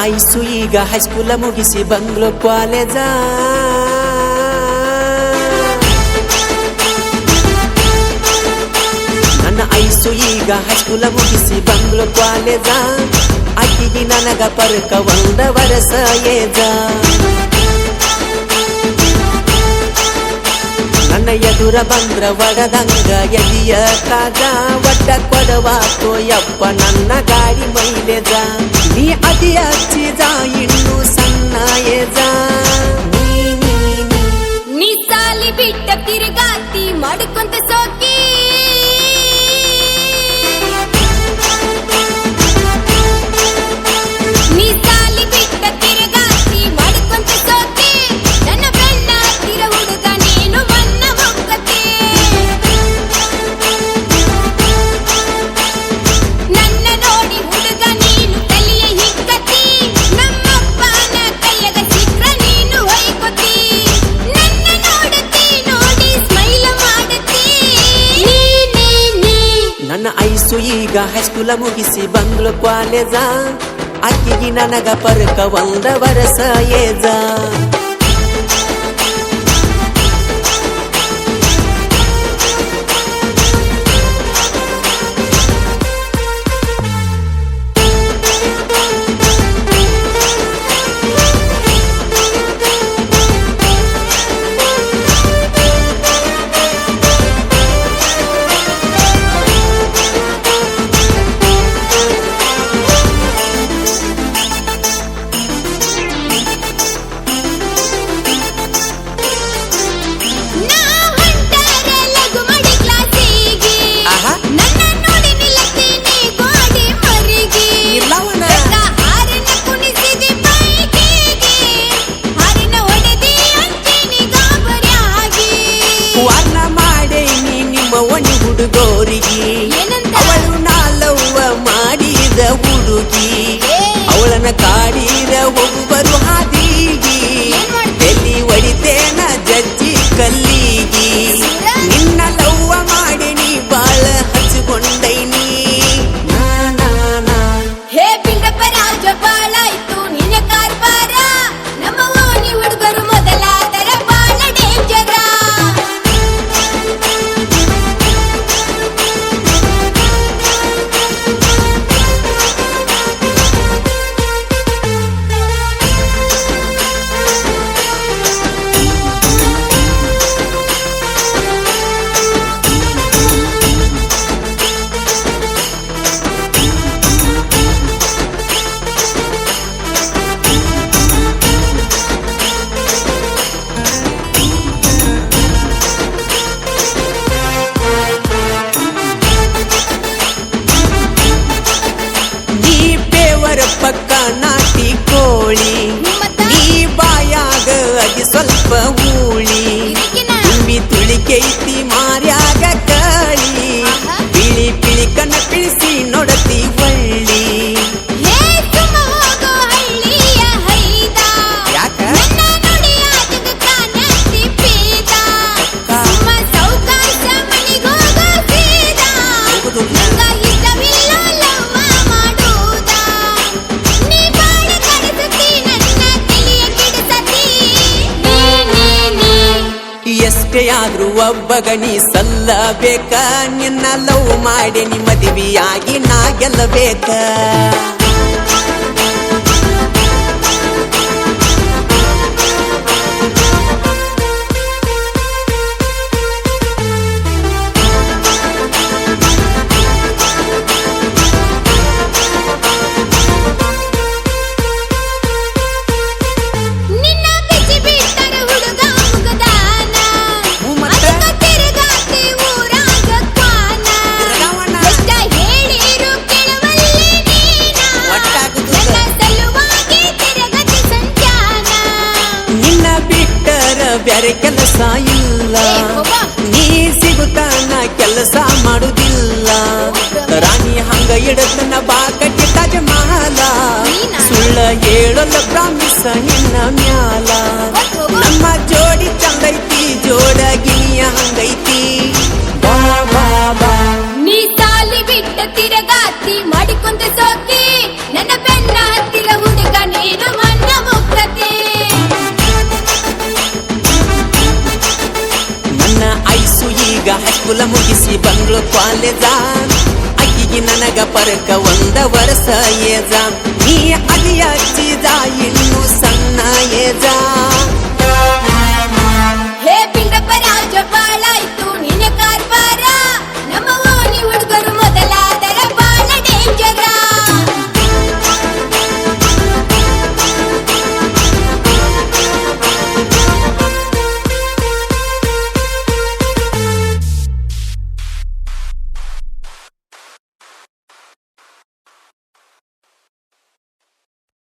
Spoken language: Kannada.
ಐಸು ಈಗ ಹೈಸ್ಕೂಲ ಮುಗಿಸಿ ಬಂಗ್ಲೋ ಕಾಲೇಜ. ನನ್ನ ಐಸು ಈಗ ಹೈಸ್ಕೂಲ ಮುಗಿಸಿ ಬಂಗ್ಲೋ ಕಾಲೇಜ. ಅಕ್ಕಿಗೆ ನನಗ ಪರ್ಕ 1 ವರ್ಷ ಏಜ. ನನ್ನ ಎದುರ ಬಂದ್ರ ಒಡದಂಗ ಎದಿಯ ಕಾಜ. ಒಟ್ಟ ಕೊಡವಾತೋ ಯಪ್ಪ ನನ್ನ ಗಾಡಿ ಮೈಲೇಜ. ನೀ ಅದಿ ಹಚ್ಚಿದ ಇನ್ನು ಸಣ್ಣ ಏಜ. ನೀ ಸಾಲಿ ಬಿಟ್ಟ ತಿರುಗಾತಿ ಮಾಡ್ಕೊಂತ ಸೋಕಿ. ನೀ ಸಾಲಿ ಬಿಟ್ಟ ತಿರುಗಾತಿ ಮಾಡ್ಕೊಂತ ಸೋಕಿ. ನನ್ನ ಬೆನ್ನ ಹತ್ತಿರ ಹುಡುಗ ನೀನು ಮನ್ನ ಹೋಗತಿ. ನನ್ನ ನೋಡಿ ಹುಡುಗ ನೀನು ತಲೆಯ ಹಿಕ್ಕತಿ. ನಮ್ಮಪ್ಪನ ಕೈಯಾಗ ಸಿಕ್ರ ನೀನು ಹೊಯ್ಕೊತಿ. ನನ್ನ ನೋಡತಿ ನೋಡಿ ಸ್ಮೈಲ್ ಮಾಡತಿ. ನನ್ನ ಐಸು ಈಗ ಹೈಸ್ಕೂಲ ಮುಗಿಸಿ ಬಂಗ್ಲೋ ಕಾಲೇಜ. ಅಕ್ಕಿಗೆ ನನಗ ಪರ್ಕ 1 ವರ್ಷ ಏಜ. ಹುಡುಗೋರಿಗೆ ಅವಳು ನಾಲವ್ವ ಮಾಡಿದ ಹುಡುಗಿ. ಅವಳನ್ನ ಕಾಡಿದ ಒಬ್ಬರು ಹಾದಿಗಿ. ಎಲ್ಲಿ ಹೊಡಿತೇನ ಜಜ್ಜಿ ಕಲ್ಲಿಗಿ. ನಿನ್ನ ಲವ್ವ ಮಾಡಿ ನೀ ಬಾಳ ಹಚ್ಚಿಕೊಂಡೈನಿ. ಹೇ ಬಿಲ್ಡಪ್ಪ ರಾಜ ಬಾಳಾಯ್ತು ನಿನ್ನ ಕಾರ್ಬಾರ. ನಮ್ಮ ಓಣಿ ಹುಡುಗರು ಮೊದಲಾದರ ಬಾಳ ಡೇಂಜರ. ಪಕ್ಕ ನಾಟಿ ಕೋಳಿ. ನೀ ಬಾಯಾಗ ಅಗಿ ಸ್ವಲ್ಪ ಹೂಳಿ. ತುಂಬಿ ತುಳಿಕೈತಿ ಮಾರ್ಯಾಗ ಕಳಿ. ಪಿಳಿ ಪಿಳಿ ಕಣ್ಣ ಪಿಳಿಸಿ ನೋಡತಿ ಒಳ್ಳಿ. ಎಷ್ಟೇ ಆದ್ರೂ ಒಬ್ಬಗ ನೀ ಸಲ್ಲಬೇಕ. ನಿನ್ನ ಲವ್ ಮಾಡಿ ನೀ ಮದುವೆಯಾಗಿ ನಾ ಗೆಲ್ಲಬೇಕ. ಬ್ಯಾರೆ ಕೆಲಸ ಇಲ್ಲ. ನೀ ಸಿಗುತ್ತಾನ ಕೆಲಸ ಮಾಡುದಿಲ್ಲ. ರಾಣಿ ಹಂಗ ಇಡತನ ಬಾಕಟ್ಟಿ ತಾಜ ಮಹಲ. ಸುಳ್ಳ ಹೇಳಲ್ಲ ಪ್ರಾಮಿಸ ನಿನ್ನ ಮ್ಯಾಲ. ನಮ್ಮ ಜೋಡಿ ಚಂದೈತಿ ಜೋಡಗಿನಿಯ ಹಂಗೈತಿ. ಬಾ ಬಾ ಬಾ ನೀ ಸಾಲಿ ಬಿಟ್ಟ ತಿರುಗಾತಿ ಮಾಡಿಕೊಂತ ಸೋಕಿ. ನನ್ನ ಬೆನ್ನ ಹತ್ತಿರ ಹುಡುಗ ನೀ ಈಗ ಹೈಸ್ಕೂಲ ಮುಗಿಸಿ ಬಂದ್ಳು ಕಾಲೇಜ ಅಕ್ಕಿಗೆ ನನಗ ಪರಕ ಒಂದ ವರ್ಷ ಏಜ ನೀ ಅದಿಯ ಹಚ್ಚಿದ ಇನ್ನು ಸಣ್ಣ ಏಜ